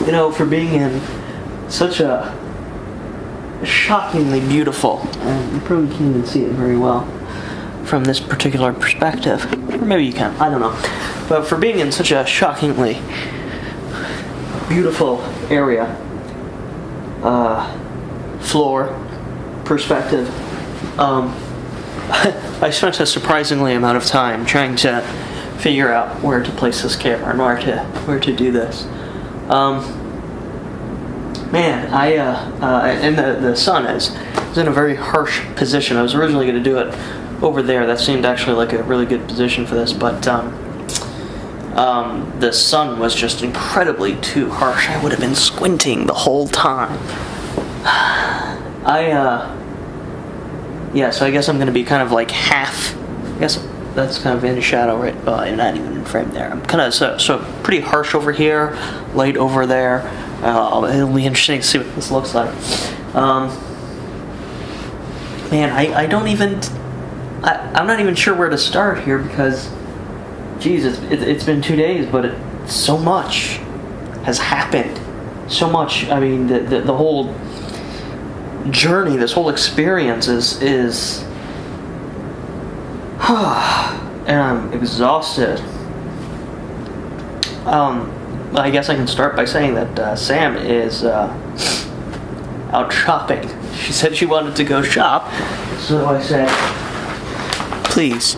You know, for being in such a shockingly beautiful, and you probably can't even see it very well from this particular perspective, or maybe you can, I don't know, but for being in such a shockingly beautiful area, floor, perspective, I spent a surprisingly amount of time trying to figure out where to place this camera and where to do this. Man, and the sun is in a very harsh position. I was originally going to do it over there. That seemed actually like a really good position for this, but the sun was just incredibly too harsh. I would have been squinting the whole time. Yeah, so I guess I'm going to be kind of like half, I guess that's kind of in shadow, right? Well, not even in frame there. I'm kind of so pretty harsh over here, light over there. It'll be interesting to see what this looks like. Man, I don't even, I'm not even sure where to start here because, geez, it's been 2 days, but so much has happened. So much, I mean, the whole journey, this whole experience is and I'm exhausted. I guess I can start by saying that Sam is out shopping. She said she wanted to go shop, so I said, please,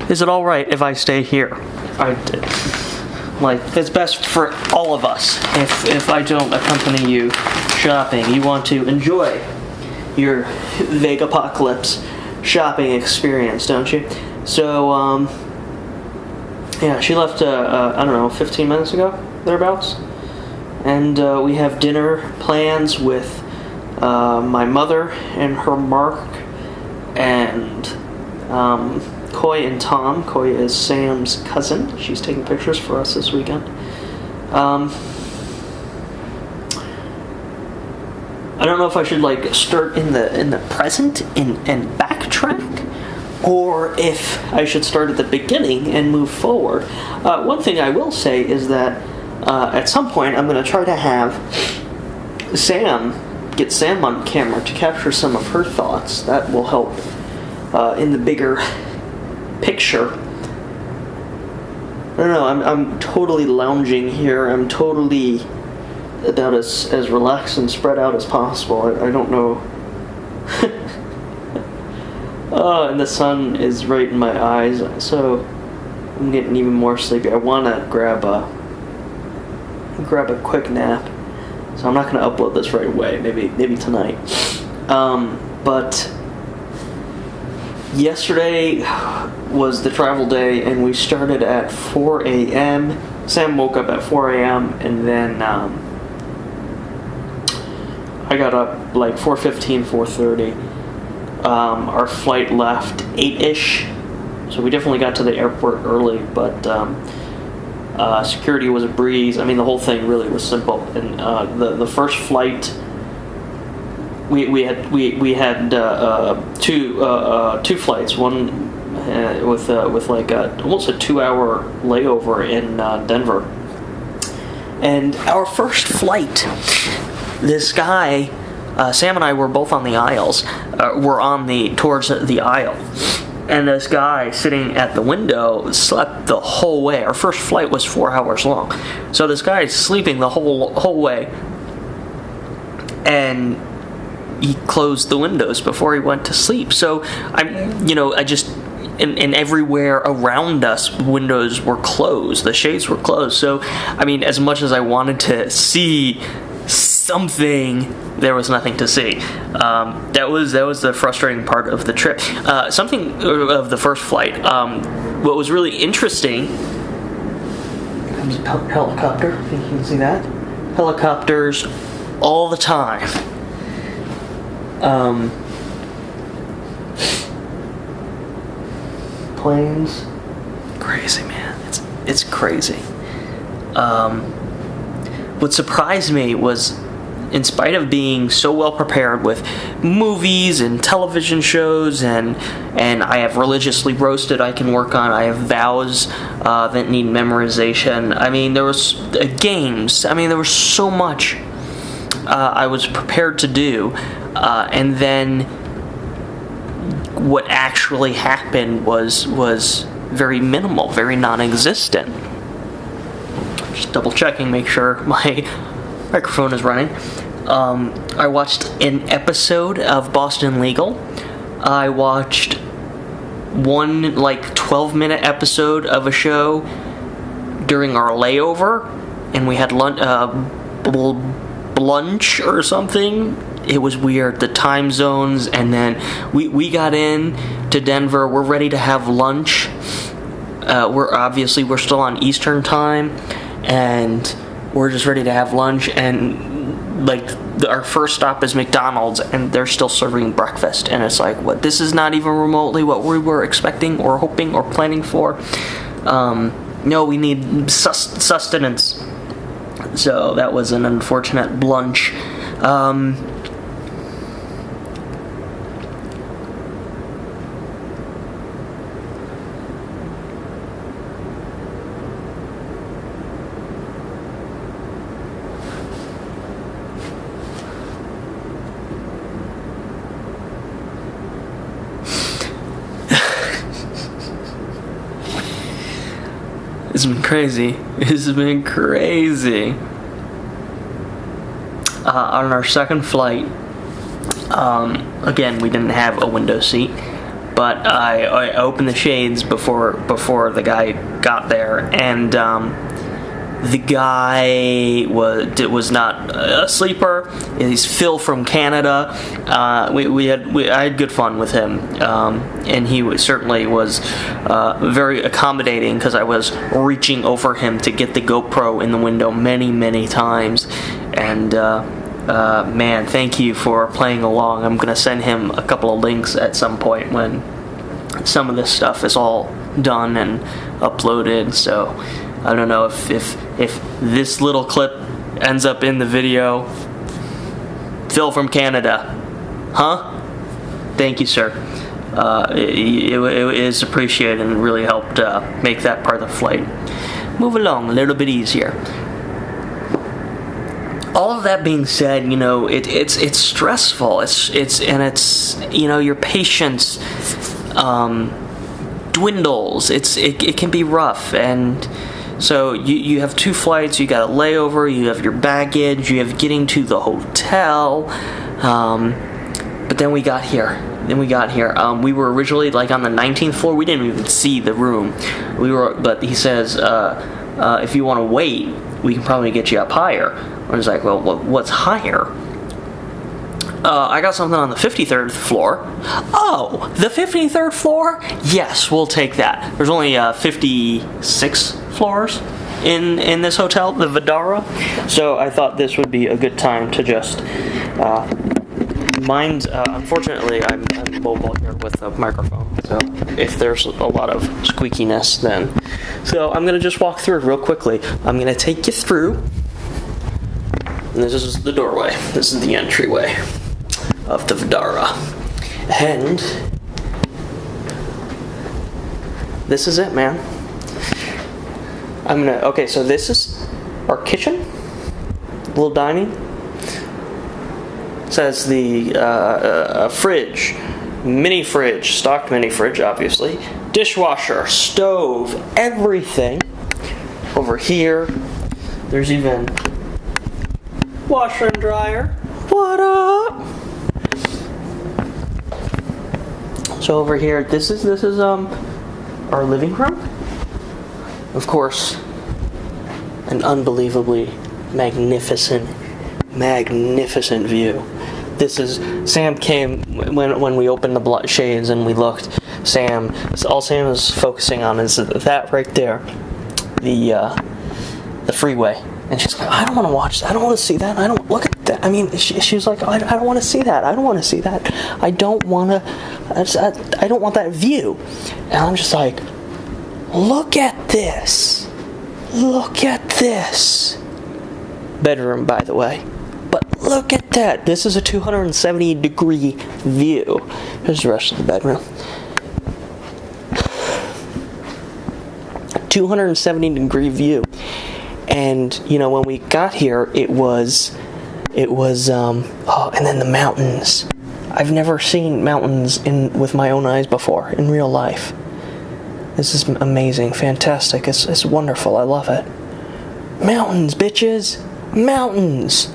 is it alright if I stay here? Like, it's best for all of us if I don't accompany you shopping. You want to enjoy your Vegapocalypse shopping experience, don't you? So, yeah, she left, I don't know, 15 minutes ago, thereabouts. And we have dinner plans with my mother and her Mark and Coy and Tom. Coy is Sam's cousin. She's taking pictures for us this weekend. I don't know if I should like start in the present and backtrack, or if I should start at the beginning and move forward. One thing I will say is that at some point I'm going to try to have get Sam on camera to capture some of her thoughts. That will help in the bigger picture. I don't know, I'm totally lounging here. I'm totally about as relaxed and spread out as possible. I don't know. Oh, and the sun is right in my eyes, so I'm getting even more sleepy. I want to grab a quick nap, so I'm not going to upload this right away. Maybe tonight. But yesterday was the travel day, and we started at 4 a.m. Sam woke up at 4 a.m. and then I got up like 4:15, 4:30. Our flight left 8-ish, so we definitely got to the airport early, but security was a breeze. I mean, the whole thing really was simple. And the first flight, we had two flights. One with like almost a 2-hour layover in Denver. And our first flight, this guy, Sam and I were both on the aisles. Towards the aisle. And this guy sitting at the window slept the whole way. Our first flight was 4 hours long. So this guy is sleeping the whole way. And he closed the windows before he went to sleep. So and everywhere around us, windows were closed. The shades were closed. So, I mean, as much as I wanted to see something, there was nothing to see. That was the frustrating part of the trip. Something of the first flight. What was really interesting. Here comes a helicopter. I think you can see that. Helicopters all the time. Planes. Crazy, man. It's crazy. What surprised me was in spite of being so well prepared with movies and television shows, and I have religiously roasted I can work on, I have vows that need memorization. I mean, there was games. I mean, there was so much I was prepared to do, and then what actually happened was very minimal, very non-existent. Just double checking, make sure my microphone is running. I watched an episode of Boston Legal. I watched one 12-minute episode of a show during our layover, and we had lunch or something. It was weird, the time zones, and then we got in to Denver. We're ready to have lunch. We're still on Eastern time, and we're just ready to have lunch, and our first stop is McDonald's, and they're still serving breakfast, and it's like, what? This is not even remotely what we were expecting or hoping or planning for. No, we need sustenance. So that was an unfortunate lunch. It's been crazy. It's been crazy. On our second flight, again, we didn't have a window seat, but I opened the shades before the guy got there, and the guy was not a sleeper. He's Phil from Canada. I had good fun with him, and he certainly was very accommodating, because I was reaching over him to get the GoPro in the window many times. And man, thank you for playing along. I'm gonna send him a couple of links at some point when some of this stuff is all done and uploaded. So I don't know if this little clip ends up in the video. Phil from Canada, huh? Thank you, sir. It is appreciated and really helped make that part of the flight move along a little bit easier. All of that being said, it's stressful. It's your patience dwindles. It can be rough, and so you have two flights. You got a layover. You have your baggage. You have getting to the hotel. But then we got here. We were originally on the 19th floor. We didn't even see the room. But he says, if you want to wait, we can probably get you up higher. I was like, well, what's higher? I got something on the 53rd floor. Oh, the 53rd floor? Yes, we'll take that. There's only 56 floors in this hotel, the Vidara. So I thought this would be a good time to just unfortunately, I'm mobile here with a microphone, so if there's a lot of squeakiness, then. So I'm going to just walk through real quickly. I'm going to take you through, and this is the doorway. This is the entryway of the Vidara. And this is it, man. Okay, so this is our kitchen, little dining. It says the fridge, mini fridge, stocked mini fridge, obviously, dishwasher, stove, everything. Over here, there's even washer and dryer. What up? So over here, this is our living room. Of course, an unbelievably magnificent view. Sam came when we opened the shades and we looked. All Sam is focusing on is that right there, the freeway. And she's like, I don't want to watch that. I don't want to see that. I don't look at that. I mean, she was like, I don't want to see that. I don't want to see that. I don't want that view. And I'm just like, look at this. Look at this. Bedroom, by the way. But Look at that. This is a 270-degree view. Here's the rest of the bedroom. 270-degree view. And, you know, when we got here, it was, oh, and then the mountains. I've never seen mountains with my own eyes before, in real life. This is amazing, fantastic, it's wonderful, I love it. Mountains, bitches! Mountains!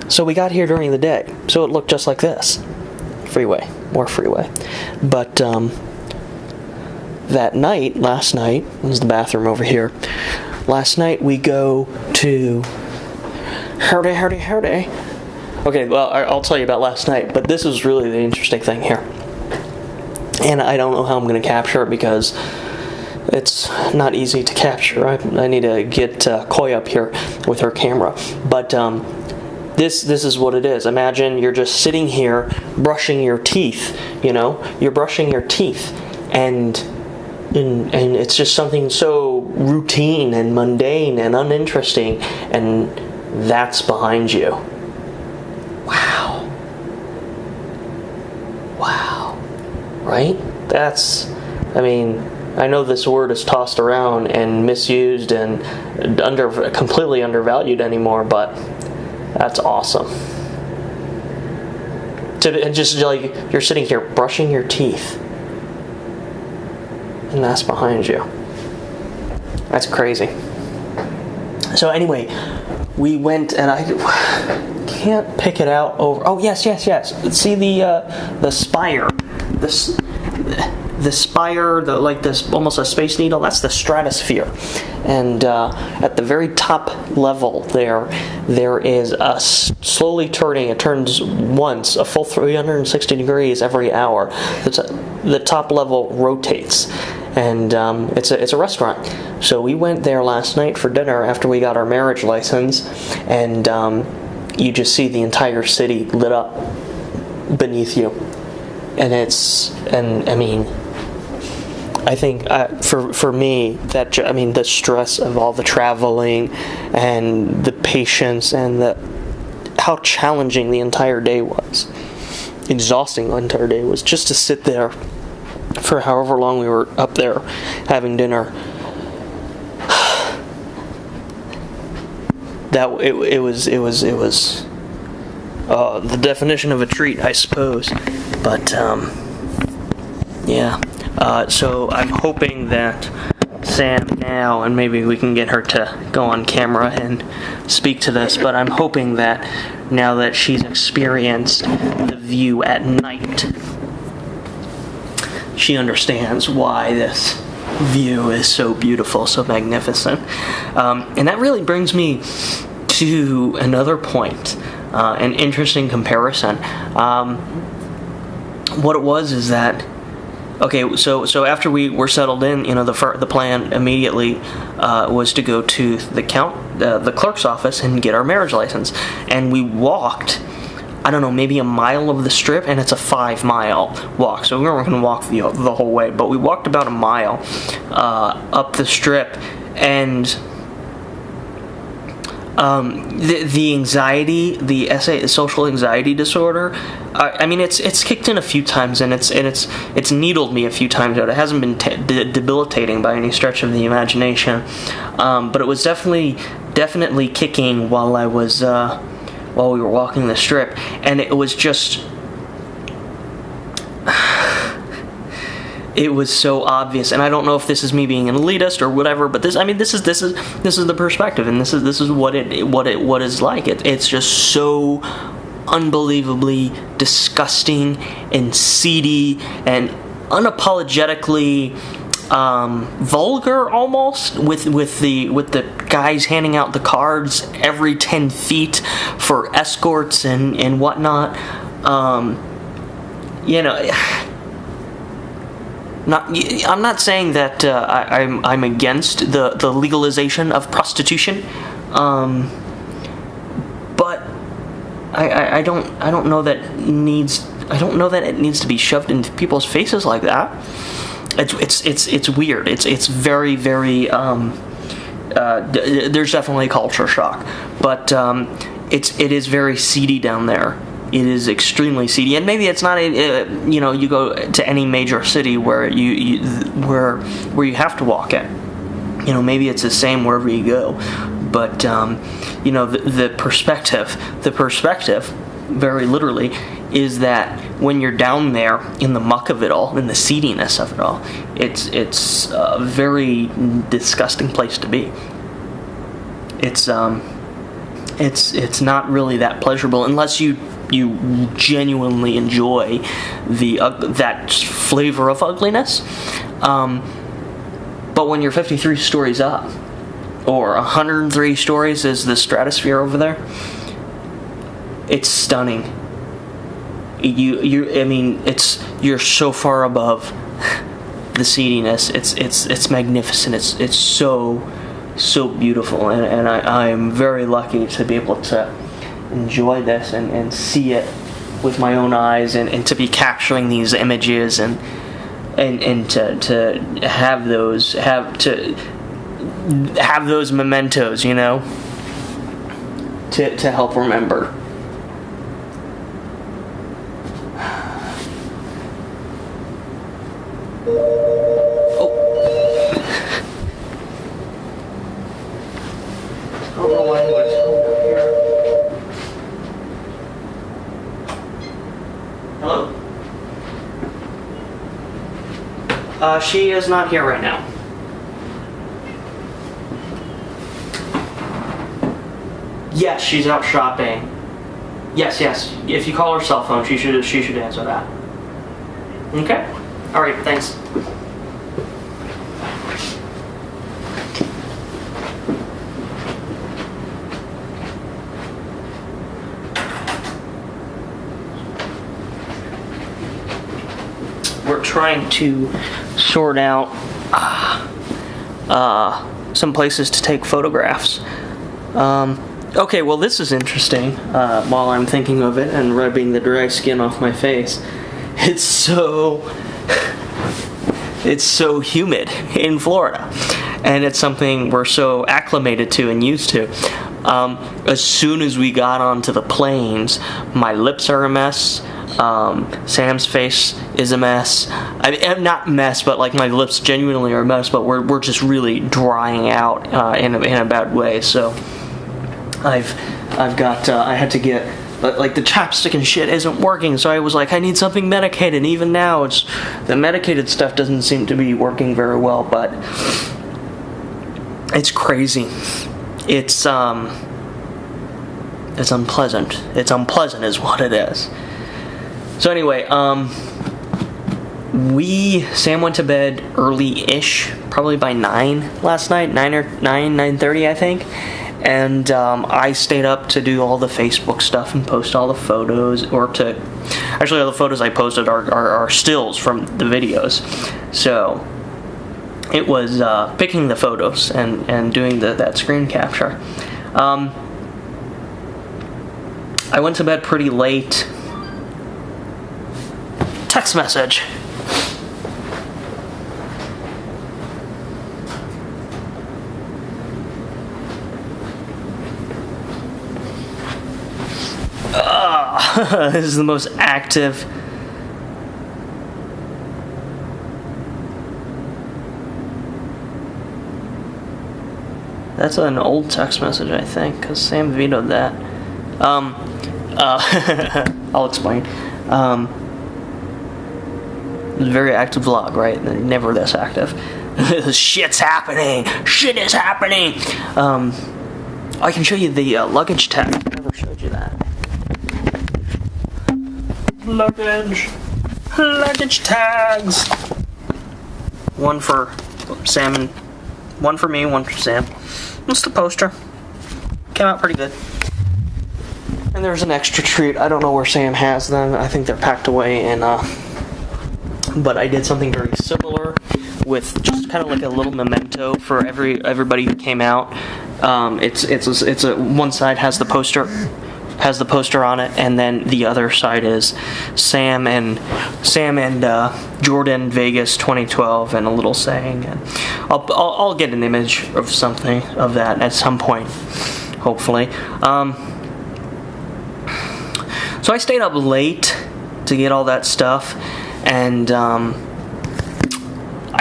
So we got here during the day, so it looked just like this. Freeway, more freeway. But, that night, last night, there's the bathroom over here. Last night we go to... Howdy. Okay, well, I'll tell you about last night, but this is really the interesting thing here. And I don't know how I'm going to capture it because it's not easy to capture. I need to get Koi up here with her camera. But this is what it is. Imagine you're just sitting here brushing your teeth, you know? You're brushing your teeth, and it's just something so routine and mundane and uninteresting, and that's behind you. Wow. Right? I mean, I know this word is tossed around and misused and completely undervalued anymore, but that's awesome. Just like you're sitting here brushing your teeth, and that's behind you. That's crazy. So anyway, we went, and I can't pick it out over. Oh yes. See the spire, the spire, like this, almost a space needle. That's the stratosphere, and at the very top level there is a slowly turning. It turns once, a full 360 degrees every hour. The top level rotates. And it's a restaurant. So we went there last night for dinner after we got our marriage license, and you just see the entire city lit up beneath you. And I mean, I think for me, the stress of all the traveling and the patience and how challenging the entire day was, exhausting the entire day was, just to sit there for however long we were up there having dinner. It was the definition of a treat, I suppose. But yeah. So I'm hoping that Sam now, and maybe we can get her to go on camera and speak to this, but I'm hoping that now that she's experienced the view at night, she understands why this view is so beautiful, so magnificent. And that really brings me to another point, an interesting comparison. What it was is that, okay, so after we were settled in, you know, the plan immediately was to go to the clerk's office and get our marriage license. And we walked, I don't know, maybe a mile of the strip, and it's a 5-mile walk, so we weren't going to walk the whole way, but we walked about a mile up the strip, and the anxiety, the social anxiety disorder, I mean, it's kicked in a few times, and it's needled me a few times, but it hasn't been debilitating by any stretch of the imagination, but it was definitely kicking while we were walking the strip, and it was just, it was so obvious. And I don't know if this is me being an elitist or whatever, but this is the perspective, and this is what it is like. It's just so unbelievably disgusting and seedy and unapologetically vulgar, almost, with the guys handing out the cards every 10 feet for escorts and whatnot. You know, I'm not saying that I'm against the legalization of prostitution, but I don't know that it needs to be shoved into people's faces like that. It's weird. It's very, very. There's definitely culture shock, but it is very seedy down there. It is extremely seedy, and maybe it's not you know, you go to any major city where where you have to walk it. You know, maybe it's the same wherever you go, but you know, the perspective, very literally, is that when you're down there in the muck of it all, in the seediness of it all, it's a very disgusting place to be. It's not really that pleasurable unless you genuinely enjoy that flavor of ugliness. But when you're 53 stories up, or 103 stories is the stratosphere over there, it's stunning. I mean, you're so far above the seediness. It's magnificent. It's so beautiful, and I am very lucky to be able to enjoy this and see it with my own eyes, and to be capturing these images and to have those mementos, you know, to help remember. Hello? She is not here right now. Yes, she's out shopping. Yes. If you call her cell phone, she should answer that. Okay? Alright, thanks. We're trying to sort out some places to take photographs. Okay, well, this is interesting. While I'm thinking of it and rubbing the dry skin off my face, it's so humid in Florida, and it's something we're so acclimated to and used to. As soon as we got onto the planes, my lips are a mess. Sam's face is a mess. I mean, not mess, but like my lips genuinely are a mess. But we're just really drying out in a bad way. So I had to get, like, the chapstick and shit isn't working. So I was like, I need something medicated. And even now, the medicated stuff doesn't seem to be working very well. But it's crazy. It's unpleasant. It's unpleasant is what it is. So anyway, Sam went to bed early-ish, probably by 9 last night, 9:30 I think, and I stayed up to do all the Facebook stuff and post all the photos, actually all the photos I posted are stills from the videos, so it was picking the photos and doing that screen capture. I went to bed pretty late. Text message. This is the most active. That's an old text message, I think, because Sam vetoed that. I'll explain. It's a very active vlog, right? Never this active. Shit's happening! Shit is happening! I can show you the luggage tag. I never showed you that. Luggage tags! One for Sam and one for me, one for Sam. What's the poster? Came out pretty good. And there's an extra treat. I don't know where Sam has them. I think they're packed away in but I did something very similar with just kind of like a little memento for everybody who came out. It's one side has the poster on it, and then the other side is Sam and Jordan Vegas 2012 and a little saying. And I'll get an image of something of that at some point, hopefully. So I stayed up late to get all that stuff, and I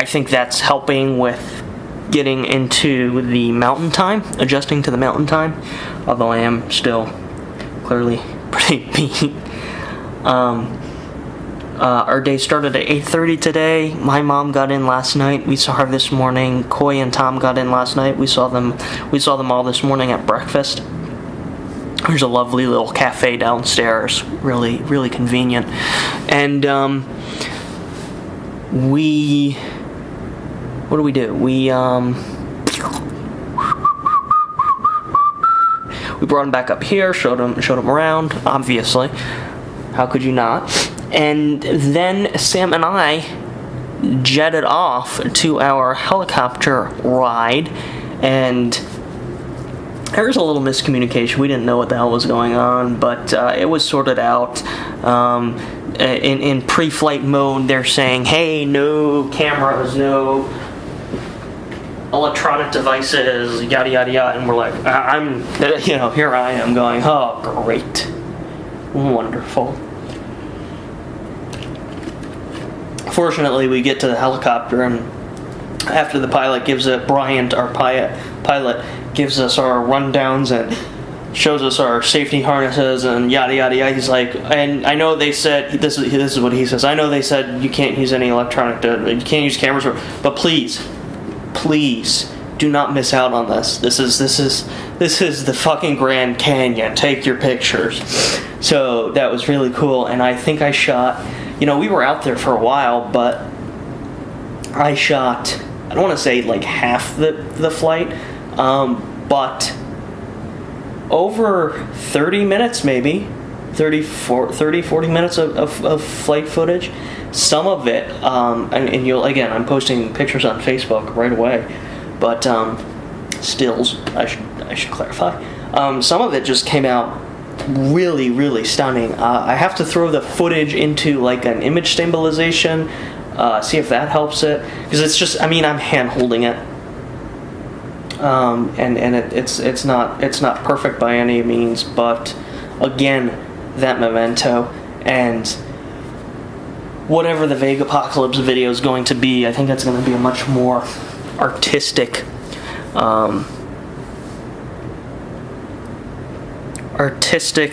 think that's helping with getting into the mountain time, adjusting to the mountain time, although I am still clearly pretty beat. Our day started at 8:30 today. My mom got in last night. We saw her this morning. Coy and Tom got in last night. We saw them all this morning at breakfast. There's a lovely little cafe downstairs, really, really convenient. And what do? We brought him back up here, showed him around, obviously. How could you not? And then Sam and I jetted off to our helicopter ride, and there was a little miscommunication. We didn't know what the hell was going on, but it was sorted out. In pre-flight mode, they're saying, hey, no cameras, no electronic devices, yada yada yada, and we're like, here I am going, oh great, wonderful. Fortunately, we get to the helicopter, and after the pilot gives it, Bryant, our pilot, gives us our rundowns and shows us our safety harnesses and yada yada yada. He's like, and I know they said this is what he says. I know they said you can't use any electronic, you can't use cameras, but please do not miss out on this. This is the fucking Grand Canyon. Take your pictures. So that was really cool, and I think I shot. We were out there for a while, but I shot. I don't want to say like half the flight, but over 30 minutes, maybe 30, 40 minutes of flight footage. Some of it, and you'll, again, I'm posting pictures on Facebook right away, but stills, I should clarify. Some of it just came out really, really stunning. I have to throw the footage into like an image stabilization, see if that helps it, because it's just, I'm hand holding it, and it's not perfect by any means, but again, that memento, and whatever the Vegapocalypse video is going to be, I think that's going to be a much more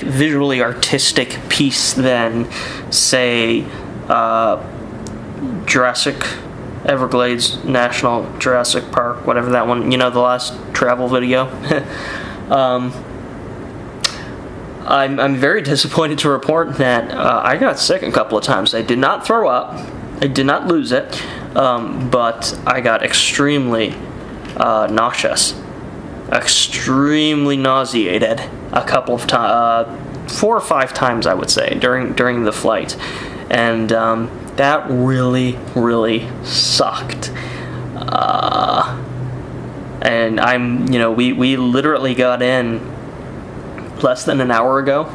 visually artistic piece than, say, Everglades National Jurassic Park, whatever that one, the last travel video. I'm very disappointed to report that I got sick a couple of times. I did not throw up. I did not lose it. But I got extremely nauseous. Extremely nauseated a couple of times. 4 or 5 times, I would say, during the flight. And that really, really sucked. And we literally got in less than an hour ago,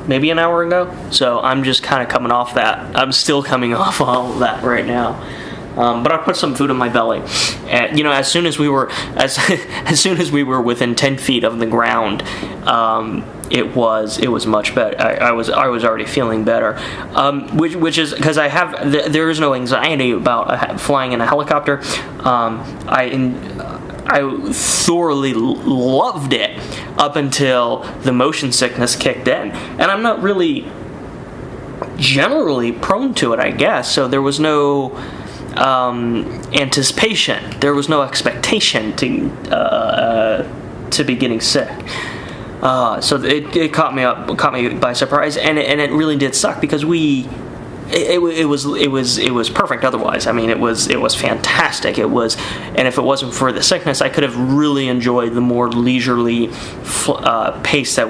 maybe an hour ago, so I'm just kind of coming off that. I'm still coming off all of that right now, but I put some food in my belly, and as soon as we were within 10 feet of the ground, it was much better. I was already feeling better, which is because there is no anxiety about flying in a helicopter. I thoroughly loved it up until the motion sickness kicked in. And I'm not really generally prone to it, I guess. So there was no anticipation. There was no expectation to be getting sick. So it caught me by surprise, and it really did suck because it was perfect otherwise. it was fantastic. And if it wasn't for the sickness, I could have really enjoyed the more leisurely pace that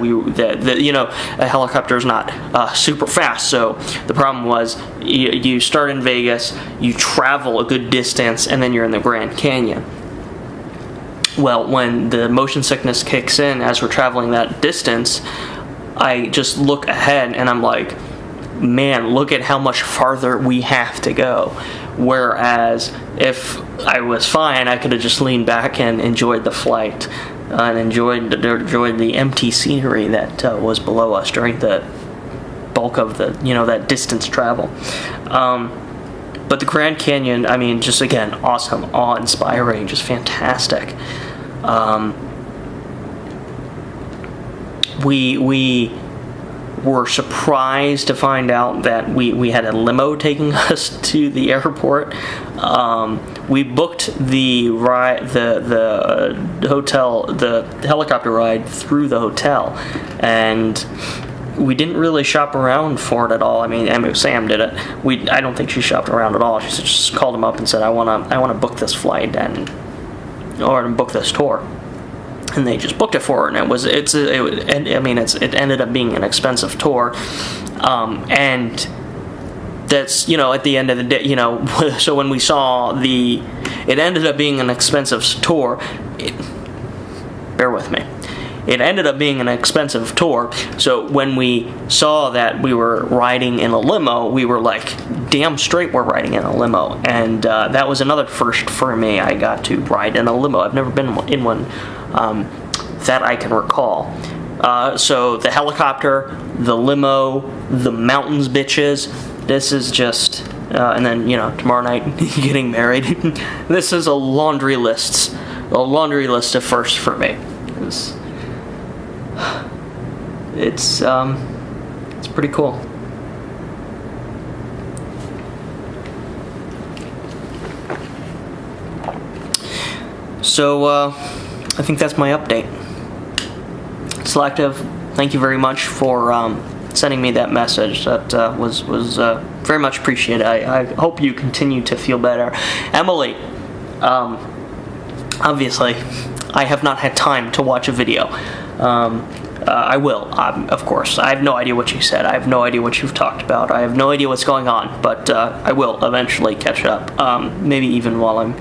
a helicopter is not super fast. So the problem was you start in Vegas, you travel a good distance, and then you're in the Grand Canyon. Well, when the motion sickness kicks in as we're traveling that distance, I just look ahead and I'm like, man, look at how much farther we have to go. Whereas if I was fine, I could have just leaned back and enjoyed the flight and enjoyed the empty scenery that was below us during the bulk of the, that distance travel. But the Grand Canyon, I mean, just again, awesome, awe-inspiring, just fantastic. We were surprised to find out that we had a limo taking us to the airport. We booked the ride, the hotel, the helicopter ride through the hotel, and we didn't really shop around for it at all. I mean, Sam did it. I don't think she shopped around at all. She just called him up and said, "I want to book this flight or book this tour." And they just booked it for her, and it ended up being an expensive tour, and that's, at the end of the day, so when we saw it ended up being an expensive tour. Bear with me. It ended up being an expensive tour, so when we saw that we were riding in a limo, we were like, damn straight we're riding in a limo, and that was another first for me. I got to ride in a limo. I've never been in one that I can recall. So the helicopter, the limo, the mountains bitches, this is just, and then, tomorrow night, getting married. This is a laundry list of firsts for me. It's pretty cool. So, I think that's my update. Selective, thank you very much for sending me that message. That was very much appreciated. I hope you continue to feel better. Emily, obviously, I have not had time to watch a video. I will, of course. I have no idea what you said. I have no idea what you've talked about. I have no idea what's going on, but I will eventually catch up. Maybe even while I'm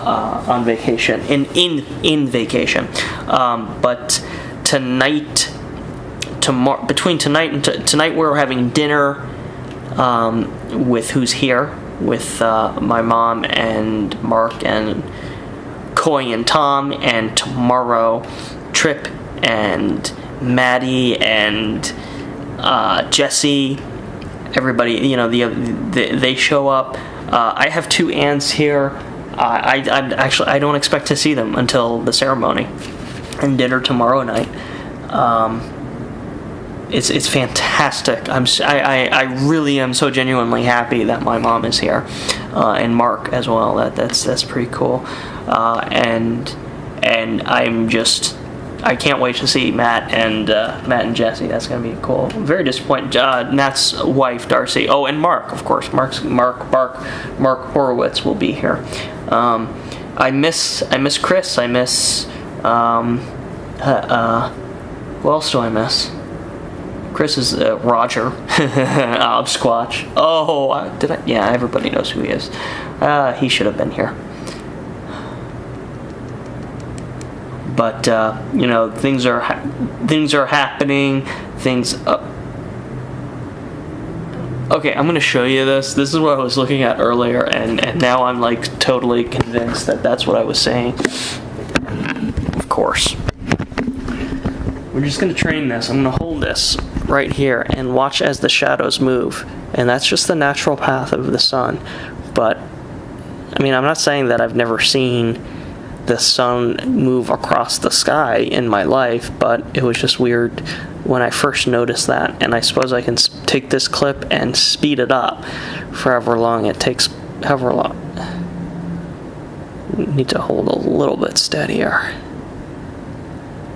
on vacation, in vacation. But tonight, between tonight and tonight, we're having dinner with who's here, with my mom and Mark and Coy and Tom, and tomorrow Trip and Maddie and Jesse, everybody, they show up. I have two aunts here. I don't expect to see them until the ceremony and dinner tomorrow night. It's fantastic. I really am so genuinely happy that my mom is here, and Mark as well. That's pretty cool. And I can't wait to see Matt and Jesse. That's gonna be cool. I'm very disappointed. Nat's wife Darcy. Oh, and Mark, of course. Mark Horowitz will be here. I miss Chris. I miss who else do I miss? Chris is Roger. Squatch. Oh, did I? Yeah, everybody knows who he is. He should have been here. But things are happening. Okay, I'm gonna show you this. This is what I was looking at earlier, and now I'm like totally convinced that that's what I was saying. Of course. We're just gonna train this. I'm gonna hold this right here and watch as the shadows move, and that's just the natural path of the sun. But I mean, I'm not saying that I've never seen the sun move across the sky in my life, but it was just weird when I first noticed that. And I suppose I can take this clip and speed it up for however long it takes. However long. Need to hold a little bit steadier.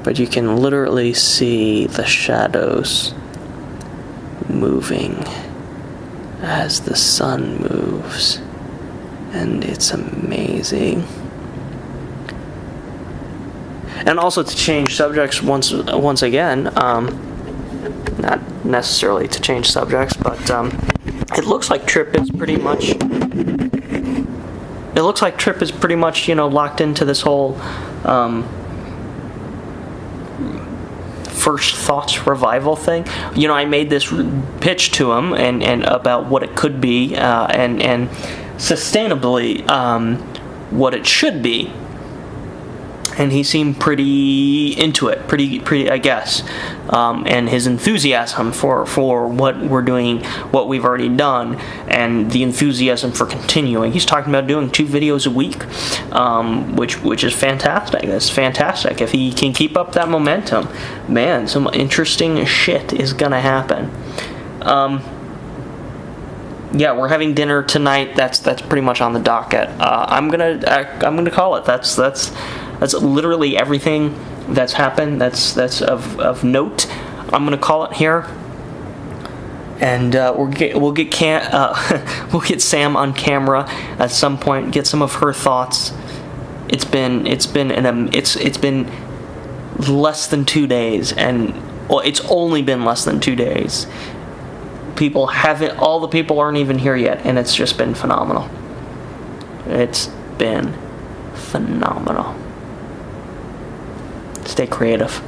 But you can literally see the shadows moving as the sun moves, and it's amazing. And also, to change subjects once again, not necessarily to change subjects, but it looks like Trip is pretty much. It looks like Trip is pretty much, locked into this whole first thoughts revival thing. I made this pitch to him and about what it could be, and sustainably what it should be. and he seemed pretty into it, pretty, I guess. And his enthusiasm for what we're doing, what we've already done, and the enthusiasm for continuing. He's talking about doing 2 videos a week, which is fantastic. That's fantastic. If he can keep up that momentum, man, some interesting shit is gonna happen. Yeah, we're having dinner tonight. That's pretty much on the docket. I'm gonna call it. That's literally everything that's happened. That's of note. I'm gonna call it here, and we'll get Sam on camera at some point. Get some of her thoughts. It's been less than 2 days, and well, it's only been less than 2 days. All the people aren't even here yet, and it's just been phenomenal. It's been phenomenal. Stay creative.